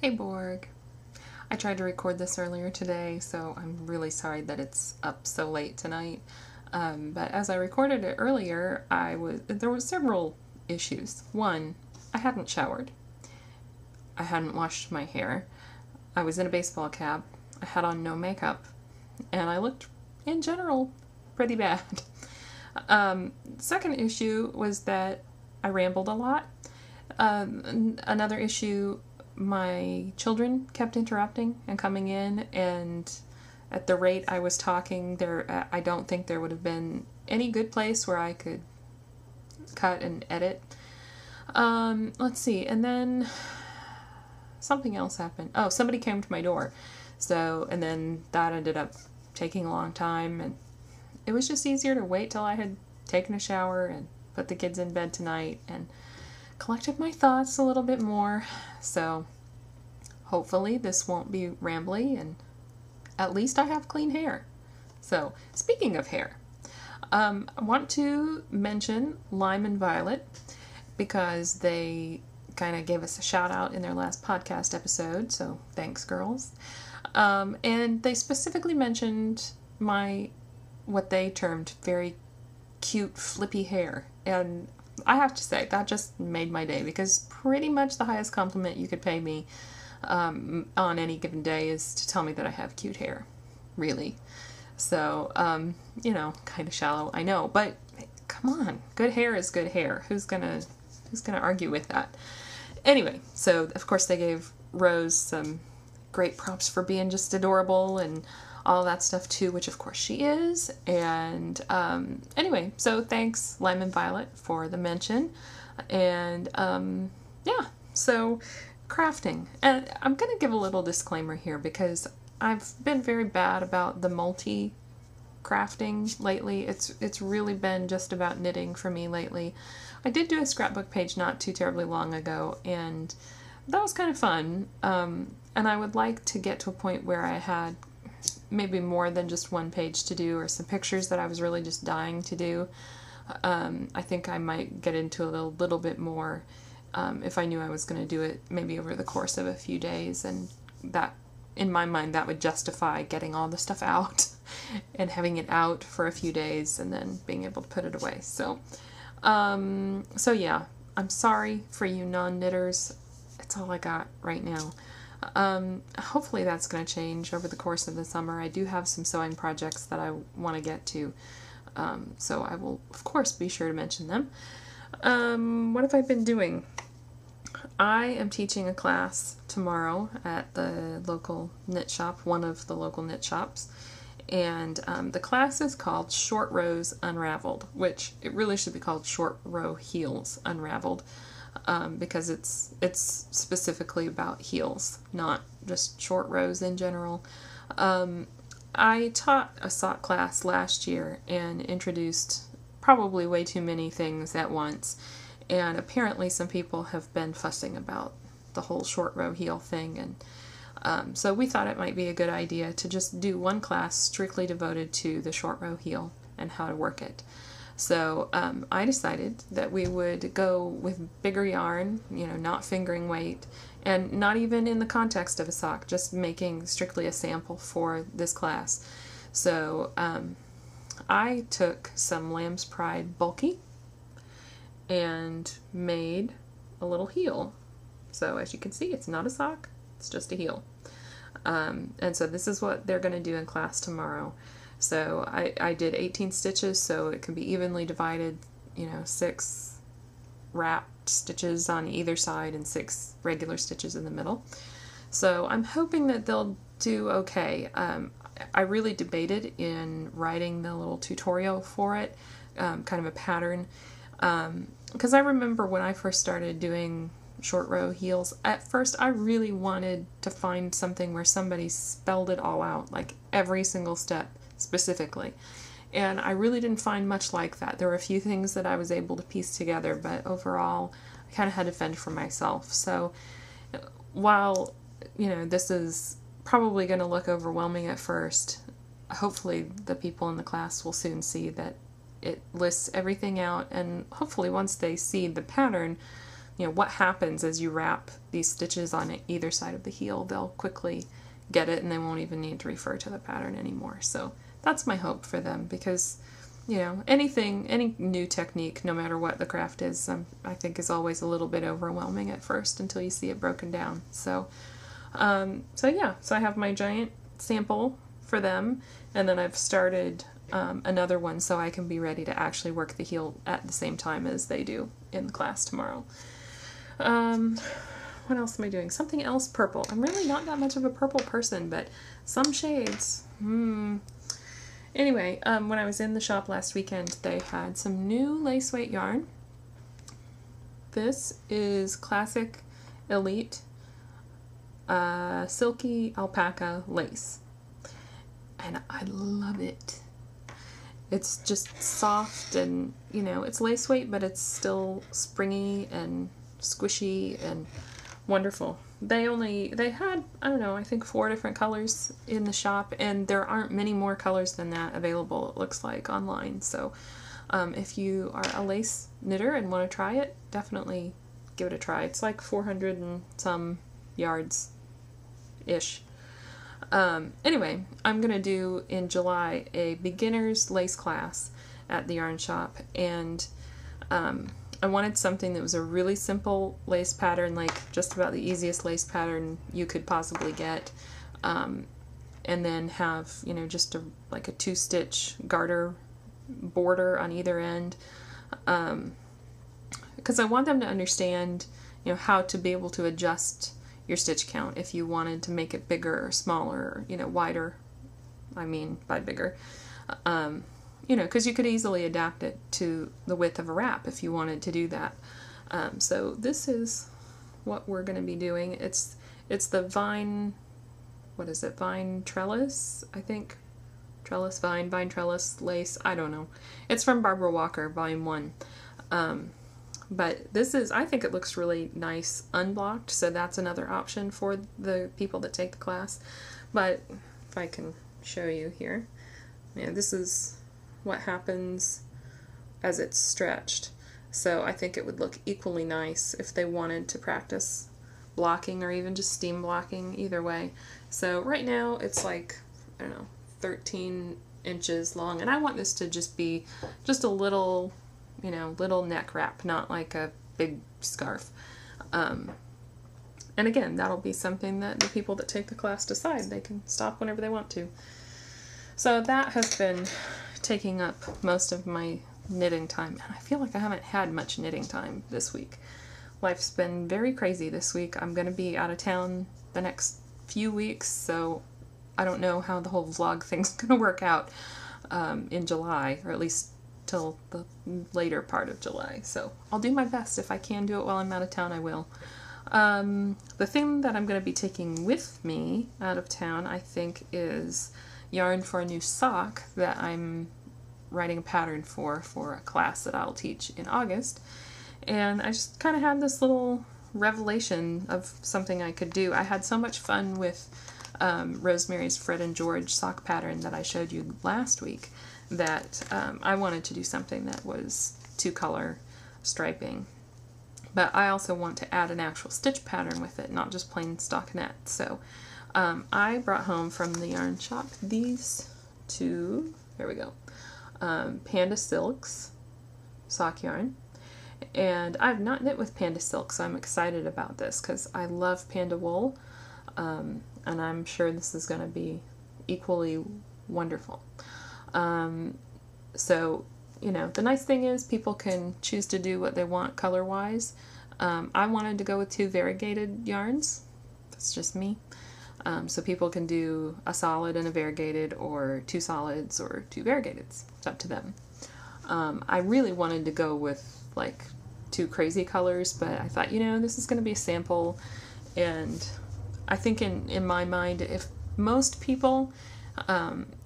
Hey Borg. I tried to record this earlier today, so I'm really sorry that it's up so late tonight. But as I recorded it earlier, there were several issues. One, I hadn't showered. I hadn't washed my hair. I was in a baseball cap. I had on no makeup. And I looked, in general, pretty bad. Second issue was that I rambled a lot. Another issue, my children kept interrupting and coming in, and at the rate I was talking, I don't think there would have been any good place where I could cut and edit. Let's see, and then something else happened. Oh, somebody came to my door. And then that ended up taking a long time, and it was just easier to wait till I had taken a shower and put the kids in bed tonight and collected my thoughts a little bit more. So hopefully this won't be rambly, and at least I have clean hair. So speaking of hair, I want to mention Lime and Violet because they kind of gave us a shout out in their last podcast episode, so thanks girls. And they specifically mentioned what they termed very cute flippy hair, and I have to say that just made my day, because pretty much the highest compliment you could pay me on any given day is to tell me that I have cute hair, really. So kind of shallow, I know, but come on, good hair is good hair. Who's gonna argue with that? Anyway, so of course they gave Rose some great props for being just adorable and all that stuff too, which of course she is. And anyway, so thanks Lime and Violet for the mention. And yeah, so crafting. And I'm gonna give a little disclaimer here because I've been very bad about the multi crafting lately. It's really been just about knitting for me lately. I did do a scrapbook page not too terribly long ago, and that was kind of fun. And I would like to get to a point where I had maybe more than just one page to do, or some pictures that I was really just dying to do. I think I might get into a little bit more if I knew I was going to do it maybe over the course of a few days, and that, in my mind, that would justify getting all the stuff out and having it out for a few days and then being able to put it away. So yeah, I'm sorry for you non-knitters. It's all I got right now. Hopefully that's going to change over the course of the summer. I do have some sewing projects that I want to get to, so I will of course be sure to mention them. What have I been doing? I am teaching a class tomorrow at the local knit shop, one of the local knit shops, and the class is called Short Rows Unraveled, which it really should be called Short Row Heels Unraveled. Because it's specifically about heels, not just short rows in general. I taught a sock class last year and introduced probably way too many things at once, and apparently some people have been fussing about the whole short row heel thing, and so we thought it might be a good idea to just do one class strictly devoted to the short row heel and how to work it. So I decided that we would go with bigger yarn, not fingering weight, and not even in the context of a sock, just making strictly a sample for this class. So I took some Lamb's Pride Bulky and made a little heel. So as you can see, it's not a sock, it's just a heel. And so this is what they're going to do in class tomorrow. So I did 18 stitches, so it can be evenly divided, 6 wrapped stitches on either side and 6 regular stitches in the middle. So I'm hoping that they'll do okay. I really debated in writing the little tutorial for it, kind of a pattern, because I remember when I first started doing short row heels, at first I really wanted to find something where somebody spelled it all out, like every single step specifically, and I really didn't find much like that. There were a few things that I was able to piece together, but overall I kind of had to fend for myself. So while this is probably going to look overwhelming at first, hopefully the people in the class will soon see that it lists everything out, and hopefully once they see the pattern, you know, what happens as you wrap these stitches on either side of the heel. They'll quickly get it and they won't even need to refer to the pattern anymore. So that's my hope for them, because, you know, any new technique, no matter what the craft is, I think is always a little bit overwhelming at first until you see it broken down. So, so I have my giant sample for them, and then I've started another one so I can be ready to actually work the heel at the same time as they do in the class tomorrow. What else am I doing? Something else purple. I'm really not that much of a purple person, but some shades. Anyway, when I was in the shop last weekend, they had some new lace weight yarn. This is Classic Elite Silky Alpaca Lace, and I love it. It's just soft and, you know, it's lace weight, but it's still springy and squishy and wonderful. They had, I don't know, I think 4 different colors in the shop, and there aren't many more colors than that available, it looks like, online. So if you are a lace knitter and want to try it, definitely give it a try. It's like 400 and some yards-ish. Anyway, I'm going to do in July a beginner's lace class at the yarn shop, and I wanted something that was a really simple lace pattern, like just about the easiest lace pattern you could possibly get, and then have, you know, just like a 2-stitch garter border on either end, because I want them to understand, you know, how to be able to adjust your stitch count if you wanted to make it bigger or smaller, or, you know, wider, I mean by bigger. You know, because you could easily adapt it to the width of a wrap if you wanted to do that. So this is what we're going to be doing. It's the vine, what is it, vine trellis, I think? Trellis, vine trellis lace, I don't know. It's from Barbara Walker, volume 1. But this is, I think it looks really nice unblocked, so that's another option for the people that take the class. But if I can show you here, yeah, this is what happens as it's stretched. So I think it would look equally nice if they wanted to practice blocking or even just steam blocking, either way. So right now it's like, I don't know, 13 inches long, and I want this to just be just a little, you know, little neck wrap, not like a big scarf. And again, that'll be something that the people that take the class decide. They can stop whenever they want to. So that has been taking up most of my knitting time, and I feel like I haven't had much knitting time this week. Life's been very crazy this week. I'm going to be out of town the next few weeks, so I don't know how the whole vlog thing's going to work out in July, or at least till the later part of July. So I'll do my best. If I can do it while I'm out of town, I will. The thing that I'm going to be taking with me out of town, I think, is yarn for a new sock that I'm writing a pattern for a class that I'll teach in August. And I just kind of had this little revelation of something I could do. I had so much fun with Rosemary's Fred and George sock pattern that I showed you last week that I wanted to do something that was 2-color striping. But I also want to add an actual stitch pattern with it, not just plain stockinette. So I brought home from the yarn shop these 2, there we go, Panda Silks sock yarn. And I've not knit with Panda Silk, so I'm excited about this because I love Panda wool, and I'm sure this is going to be equally wonderful. So, you know, the nice thing is people can choose to do what they want color-wise. I wanted to go with 2 variegated yarns. That's just me. So people can do a solid and a variegated, or 2 solids or 2 variegateds. It's up to them. I really wanted to go with like 2 crazy colors, but I thought, you know, this is going to be a sample, and I think in my mind, if most people,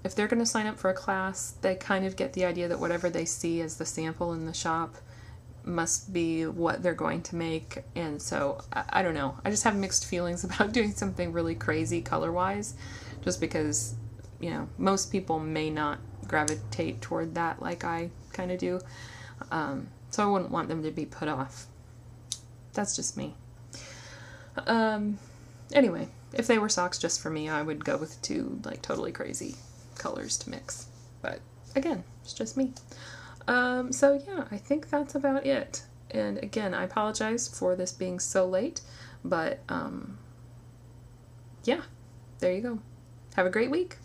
if they're going to sign up for a class, they kind of get the idea that whatever they see as the sample in the shop must be what they're going to make. And so I don't know, I just have mixed feelings about doing something really crazy color-wise, just because, you know, most people may not gravitate toward that like I kind of do. So I wouldn't want them to be put off. That's just me. Anyway, if they were socks just for me, I would go with two, like, totally crazy colors to mix. But, again, it's just me. So yeah, I think that's about it. And again, I apologize for this being so late, but, yeah, there you go. Have a great week.